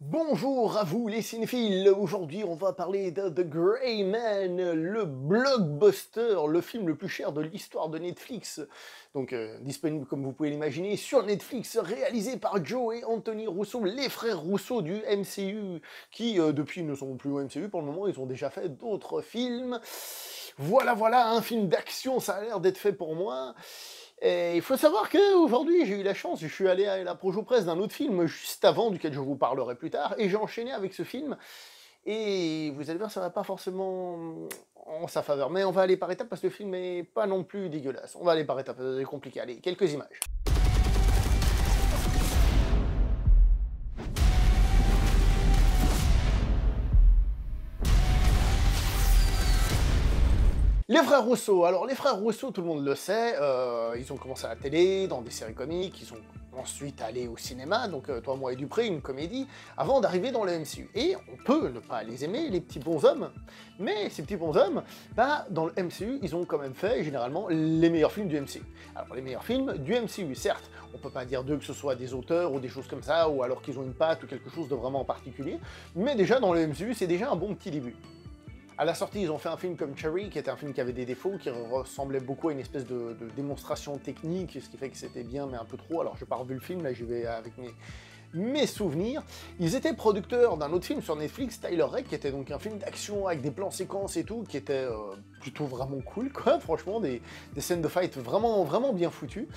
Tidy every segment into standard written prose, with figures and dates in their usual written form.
Bonjour à vous les cinéphiles, aujourd'hui on va parler de The Gray Man, le blockbuster, le film le plus cher de l'histoire de Netflix, donc disponible comme vous pouvez l'imaginer sur Netflix, réalisé par Joe et Anthony Russo, les frères Russo du MCU, qui depuis ne sont plus au MCU pour le moment, ils ont déjà fait d'autres films. Voilà, un film d'action, ça a l'air d'être fait pour moi. Et il faut savoir qu'aujourd'hui, j'ai eu la chance, je suis allé à la projo presse d'un autre film juste avant, duquel je vous parlerai plus tard, et j'ai enchaîné avec ce film. Et vous allez voir, ça va pas forcément en sa faveur. Mais on va aller par étapes parce que le film est pas non plus dégueulasse. On va aller par étapes, c'est compliqué. Allez, quelques images. Les frères Rousseau. Alors, les frères Rousseau, tout le monde le sait, ils ont commencé à la télé, dans des séries comiques, ils sont ensuite allés au cinéma, donc Toi, moi et Dupré, une comédie, avant d'arriver dans le MCU. Et on peut ne pas les aimer, les petits bonshommes, mais ces petits bonshommes, bah, dans le MCU, ils ont quand même fait, généralement, les meilleurs films du MCU. Alors, les meilleurs films du MCU, certes, on peut pas dire d'eux que ce soit des auteurs ou des choses comme ça, ou alors qu'ils ont une patte ou quelque chose de vraiment particulier, mais déjà, dans le MCU, c'est déjà un bon petit début. À la sortie, ils ont fait un film comme Cherry, qui était un film qui avait des défauts, qui ressemblait beaucoup à une espèce de démonstration technique, ce qui fait que c'était bien, mais un peu trop. Alors, j'ai pas revu le film, là, j'y vais avec mes souvenirs. Ils étaient producteurs d'un autre film sur Netflix, Tyler Rake, qui était donc un film d'action avec des plans séquences et tout, qui était plutôt vraiment cool, quoi, franchement, des scènes de fight vraiment bien foutues.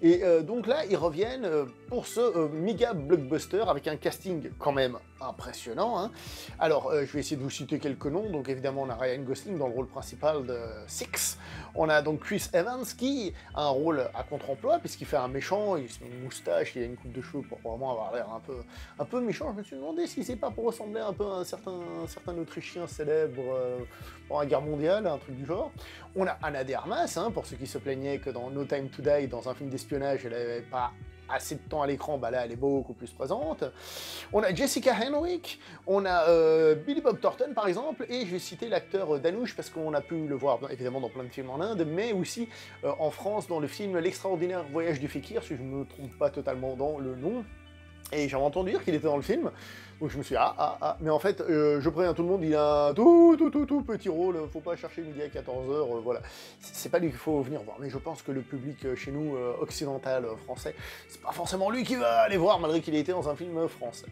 Et donc là, ils reviennent pour ce méga blockbuster avec un casting quand même impressionnant, hein. Alors, je vais essayer de vous citer quelques noms. Donc évidemment, on a Ryan Gosling dans le rôle principal de Six. On a donc Chris Evans qui a un rôle à contre-emploi puisqu'il fait un méchant, il se met une moustache, il a une coupe de cheveux pour vraiment avoir l'air un peu méchant. Je me suis demandé si c'est pas pour ressembler un peu à un certain Autrichien célèbre pendant la guerre mondiale, un truc du genre. On a Ana de Armas, hein, pour ceux qui se plaignaient que dans No Time to Die, dans un film d'espionnage, elle n'avait pas assez de temps à l'écran, bah là elle est beaucoup plus présente. On a Jessica Henwick, on a Billy Bob Thornton par exemple, et je vais citer l'acteur Danouche parce qu'on a pu le voir évidemment dans plein de films en Inde, mais aussi en France dans le film L'extraordinaire voyage du Fekir, si je ne me trompe pas totalement dans le nom. Et j'avais entendu dire qu'il était dans le film, donc je me suis dit, mais en fait, je préviens tout le monde, il a un tout petit rôle, faut pas chercher midi à 14h, voilà. C'est pas lui qu'il faut venir voir, mais je pense que le public chez nous, occidental, français, c'est pas forcément lui qui va aller voir, malgré qu'il ait été dans un film français.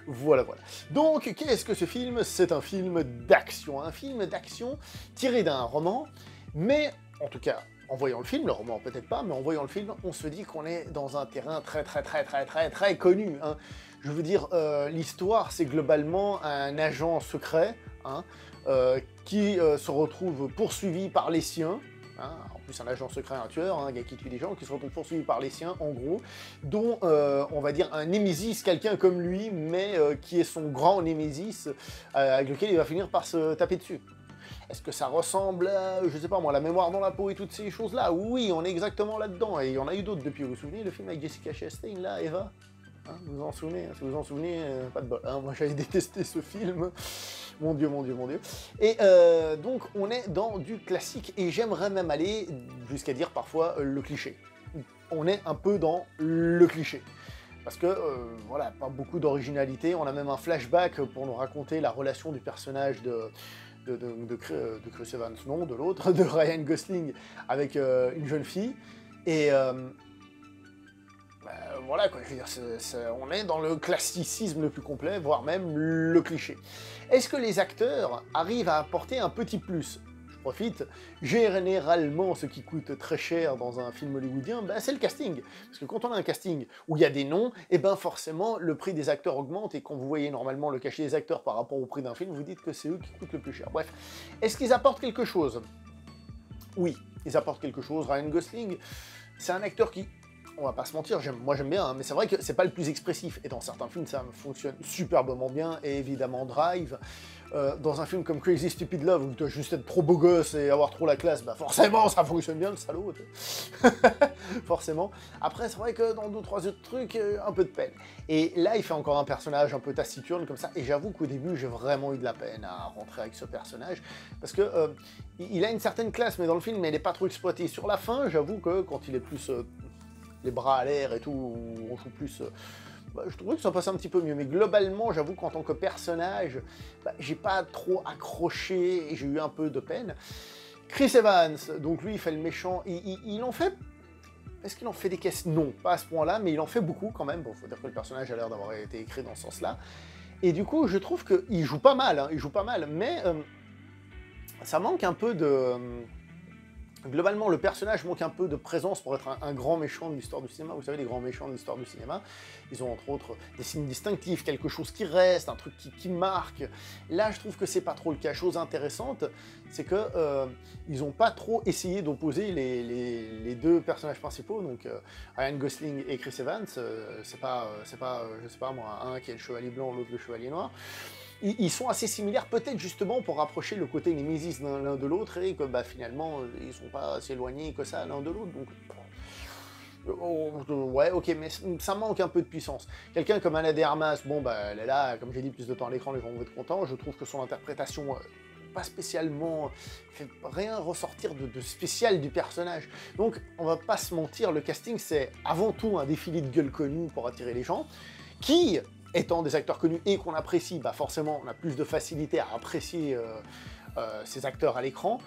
Voilà. Donc, qu'est-ce que ce film? C'est un film d'action tiré d'un roman, mais, en tout cas, en voyant le film, le roman peut-être pas, mais en voyant le film, on se dit qu'on est dans un terrain très connu, hein. Je veux dire, l'histoire, c'est globalement un agent secret, hein, qui se retrouve poursuivi par les siens, hein, en plus un agent secret, un tueur, hein, un gars qui tue des gens, qui se retrouve poursuivi par les siens, en gros, dont, on va dire, un némésis, quelqu'un comme lui, mais qui est son grand némésis, avec lequel il va finir par se taper dessus. Est-ce que ça ressemble à, je sais pas moi, La mémoire dans la peau et toutes ces choses-là? Oui, on est exactement là-dedans, et il y en a eu d'autres depuis, vous vous souvenez, le film avec Jessica Chastain, là, Eva? Hein, vous vous en souvenez? Si vous vous en souvenez, pas de bol, hein, moi j'avais détesté ce film, mon dieu. Et donc, on est dans du classique, et j'aimerais même aller jusqu'à dire parfois le cliché. On est un peu dans le cliché. Parce que, voilà, pas beaucoup d'originalité, on a même un flashback pour nous raconter la relation du personnage de Chris Evans, non, de l'autre, de Ryan Gosling, avec une jeune fille, et voilà, quoi, je veux dire, on est dans le classicisme le plus complet, voire même le cliché. Est-ce que les acteurs arrivent à apporter un petit plus? Profite, généralement ce qui coûte très cher dans un film hollywoodien, bah, c'est le casting. Parce que quand on a un casting où il y a des noms, et ben forcément le prix des acteurs augmente, et quand vous voyez normalement le cachet des acteurs par rapport au prix d'un film, vous dites que c'est eux qui coûtent le plus cher. Bref, est-ce qu'ils apportent quelque chose? Oui, ils apportent quelque chose. Ryan Gosling, c'est un acteur qui, on va pas se mentir, moi j'aime bien, hein, mais c'est vrai que c'est pas le plus expressif, et dans certains films ça fonctionne superbement bien, et évidemment Drive, dans un film comme Crazy Stupid Love, où tu dois juste être trop beau gosse et avoir trop la classe, bah forcément ça fonctionne bien, le salaud, forcément. Après c'est vrai que dans 2-3 autres trucs, un peu de peine. Et là il fait encore un personnage un peu taciturne comme ça, et j'avoue qu'au début j'ai vraiment eu de la peine à rentrer avec ce personnage, parce que il a une certaine classe, mais dans le film elle n'est pas trop exploitée. Sur la fin, j'avoue que quand il est plus les bras à l'air et tout, on joue plus bah, je trouvais que ça passait un petit peu mieux. Mais globalement, j'avoue qu'en tant que personnage, bah, j'ai pas trop accroché et j'ai eu un peu de peine. Chris Evans, donc lui, il fait le méchant. Il en fait... Est-ce qu'il en fait des caisses? Non, pas à ce point-là, mais il en fait beaucoup quand même. Bon, faut dire que le personnage a l'air d'avoir été écrit dans ce sens-là. Et du coup, je trouve qu'il joue pas mal, hein, il joue pas mal, mais ça manque un peu de... Globalement, le personnage manque un peu de présence pour être un grand méchant de l'histoire du cinéma. Vous savez, les grands méchants de l'histoire du cinéma, ils ont entre autres des signes distinctifs, quelque chose qui reste, un truc qui marque. Là, je trouve que c'est pas trop le cas. Chose intéressante, c'est que ils n'ont pas trop essayé d'opposer les deux personnages principaux, donc Ryan Gosling et Chris Evans. C'est pas, je sais pas moi, un qui est le chevalier blanc, l'autre le chevalier noir. Ils sont assez similaires, peut-être justement pour rapprocher le côté némésis l'un de l'autre, et que bah, finalement, ils sont pas si éloignés que ça l'un de l'autre, donc... ouais, ok, mais ça manque un peu de puissance. Quelqu'un comme Ana de Armas, bon, bah, elle est là, comme j'ai dit, plus de temps à l'écran, les gens vont être contents. Je trouve que son interprétation, pas spécialement, fait rien ressortir de spécial du personnage. Donc, on va pas se mentir, le casting, c'est avant tout un défilé de gueules connues pour attirer les gens, qui... étant des acteurs connus et qu'on apprécie, bah forcément on a plus de facilité à apprécier ces acteurs à l'écran.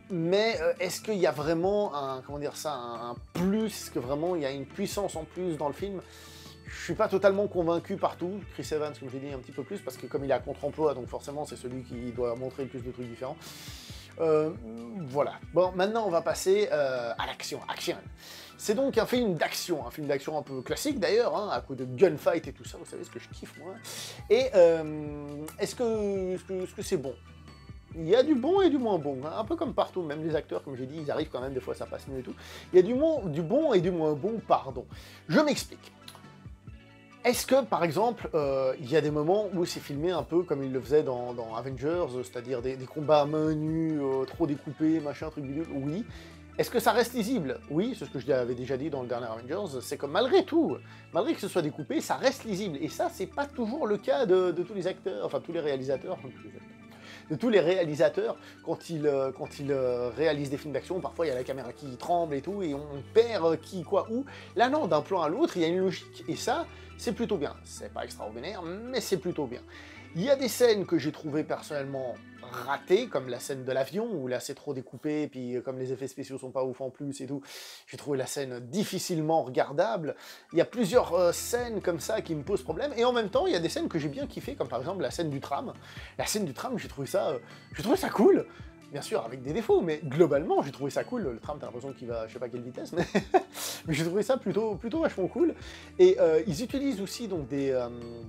Mais est-ce qu'il y a vraiment un, comment dire ça, un plus, est-ce que vraiment il y a une puissance en plus dans le film? Je suis pas totalement convaincu partout. Chris Evans, comme j'ai dit, un petit peu plus, parce que comme il est à contre-emploi, donc forcément c'est celui qui doit montrer le plus de trucs différents. Voilà. Bon, maintenant on va passer à l'action. Action. C'est donc un film d'action un peu classique d'ailleurs, hein, à coup de gunfight et tout ça, vous savez ce que je kiffe moi. Et est-ce que c'est bon? Il y a du bon et du moins bon, hein, un peu comme partout, même les acteurs, comme j'ai dit, ils arrivent quand même, des fois ça passe mieux et tout. Il y a du bon et du moins bon, pardon. Je m'explique. Est-ce que, par exemple, il y a des moments où c'est filmé un peu comme il le faisait dans Avengers, c'est-à-dire des combats à main nue, trop découpés, machin, truc bidule? Oui. Est-ce que ça reste lisible? Oui, c'est ce que je avais déjà dit dans le dernier Avengers, c'est que malgré tout, malgré que ce soit découpé, ça reste lisible. Et ça, c'est pas toujours le cas de tous les acteurs, enfin tous les réalisateurs, de tous les réalisateurs quand ils réalisent des films d'action. Parfois, il y a la caméra qui tremble et tout, et on perd qui, quoi, où. Là, non, d'un plan à l'autre, il y a une logique. Et ça, c'est plutôt bien. C'est pas extraordinaire, mais c'est plutôt bien. Il y a des scènes que j'ai trouvées personnellement ratées, comme la scène de l'avion, où là c'est trop découpé, et puis comme les effets spéciaux sont pas ouf en plus et tout, j'ai trouvé la scène difficilement regardable. Il y a plusieurs scènes comme ça qui me posent problème, et en même temps, il y a des scènes que j'ai bien kiffé, comme par exemple la scène du tram. La scène du tram, j'ai trouvé ça cool. Bien sûr, avec des défauts, mais globalement, j'ai trouvé ça cool. Le tram, t'as l'impression qu'il va, je sais pas quelle vitesse, mais, mais j'ai trouvé ça plutôt vachement cool. Et ils utilisent aussi donc des,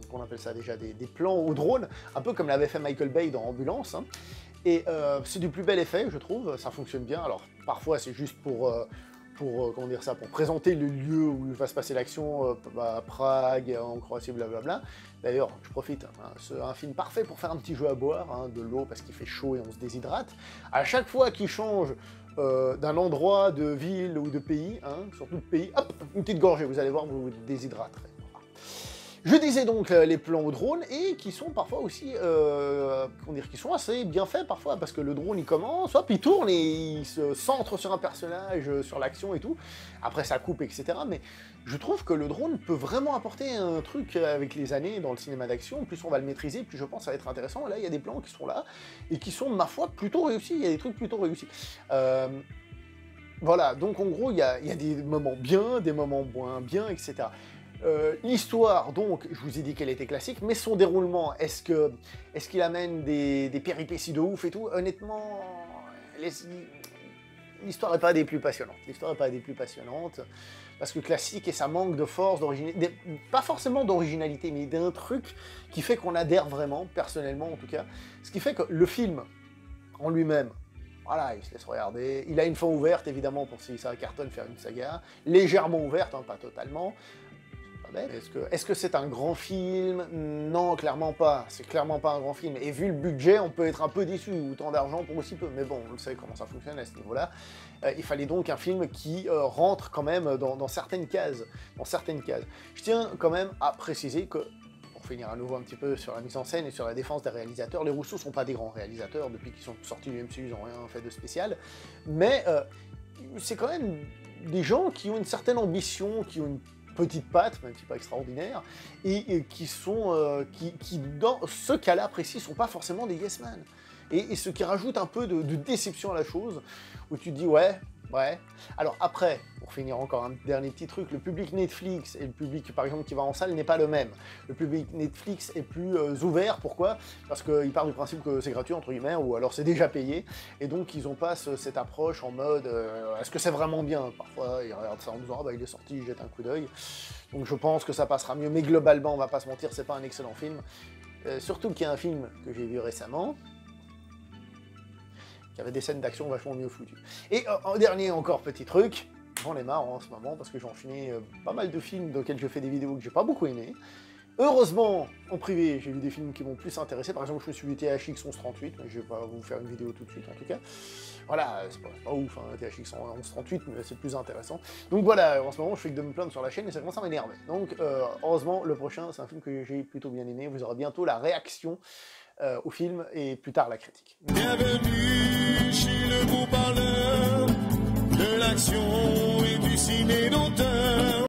qu'on appelle ça déjà, des plans au drone, un peu comme l'avait fait Michael Bay dans Ambulance. Hein. Et c'est du plus bel effet, je trouve. Ça fonctionne bien. Alors parfois, c'est juste comment dire ça, pour présenter le lieu où va se passer l'action, à Prague, en Croatie, blablabla. D'ailleurs, je profite, hein, c'est un film parfait pour faire un petit jeu à boire, hein, de l'eau parce qu'il fait chaud et on se déshydrate. À chaque fois qu'il change d'un endroit, de ville ou de pays, hein, surtout de pays, hop, une petite gorgée, vous allez voir, vous vous déshydraterez. Je disais donc les plans au drone, et qui sont parfois aussi, comment dire, qui sont assez bien faits parfois, parce que le drone il commence, hop, il tourne et il se centre sur un personnage, sur l'action et tout, après ça coupe, etc. Mais je trouve que le drone peut vraiment apporter un truc avec les années dans le cinéma d'action, plus on va le maîtriser, plus je pense ça va être intéressant. Là il y a des plans qui sont là, et qui sont, ma foi, plutôt réussis, il y a des trucs plutôt réussis. Voilà, donc en gros il y a des moments bien, des moments moins bien, etc. L'histoire, donc, je vous ai dit qu'elle était classique, mais son déroulement, est-ce qu'il amène des péripéties de ouf et tout? Honnêtement, l'histoire n'est pas des plus passionnantes. L'histoire n'est pas des plus passionnantes, parce que classique, et ça manque de force, d'originalité, pas forcément d'originalité, mais d'un truc qui fait qu'on adhère vraiment, personnellement en tout cas, ce qui fait que le film, en lui-même, voilà, il se laisse regarder, il a une fin ouverte, évidemment, pour si ça cartonne, faire une saga, légèrement ouverte, hein, pas totalement. Est-ce que c'est un grand film? Non, clairement pas. C'est clairement pas un grand film. Et vu le budget, on peut être un peu déçu. Autant d'argent pour aussi peu. Mais bon, vous savez comment ça fonctionne à ce niveau-là. Il fallait donc un film qui rentre quand même dans certaines cases. Je tiens quand même à préciser que, pour finir à nouveau un petit peu sur la mise en scène et sur la défense des réalisateurs, les Russo sont pas des grands réalisateurs. Depuis qu'ils sont sortis du MCU, ils n'ont rien fait de spécial. Mais c'est quand même des gens qui ont une certaine ambition, qui ont une petites pattes, même si pas extraordinaires, et qui sont, qui dans ce cas-là précis, sont pas forcément des yes man. Et ce qui rajoute un peu de déception à la chose, où tu te dis ouais. Alors après, pour finir encore un dernier petit truc, le public Netflix et le public par exemple qui va en salle n'est pas le même. Le public Netflix est plus ouvert, pourquoi? Parce qu'il part du principe que c'est gratuit entre guillemets, ou alors c'est déjà payé, et donc ils ont pas cette approche en mode est-ce que c'est vraiment bien? Parfois ils regardent ça en disant ah bah il est sorti, jette un coup d'œil. Donc je pense que ça passera mieux, mais globalement on va pas se mentir, c'est pas un excellent film. Surtout qu'il y a un film que j'ai vu récemment, il y avait des scènes d'action vachement mieux foutues. Et en dernier, encore petit truc, j'en ai marre en ce moment, parce que j'ai enchaîné pas mal de films dans lesquels je fais des vidéos que j'ai pas beaucoup aimé. Heureusement, en privé, j'ai vu des films qui m'ont plus intéressé. Par exemple, je me suis vu THX 1138, mais je vais pas vous faire une vidéo tout de suite en tout cas. Voilà, c'est pas ouf, hein, THX 1138, mais c'est plus intéressant. Donc voilà, en ce moment, je fais que de me plaindre sur la chaîne et ça commence à m'énerver. Donc, heureusement, le prochain, c'est un film que j'ai plutôt bien aimé. Vous aurez bientôt la réaction au film et plus tard la critique. Bienvenue chez le beau parleur de l'action et du ciné d'auteur.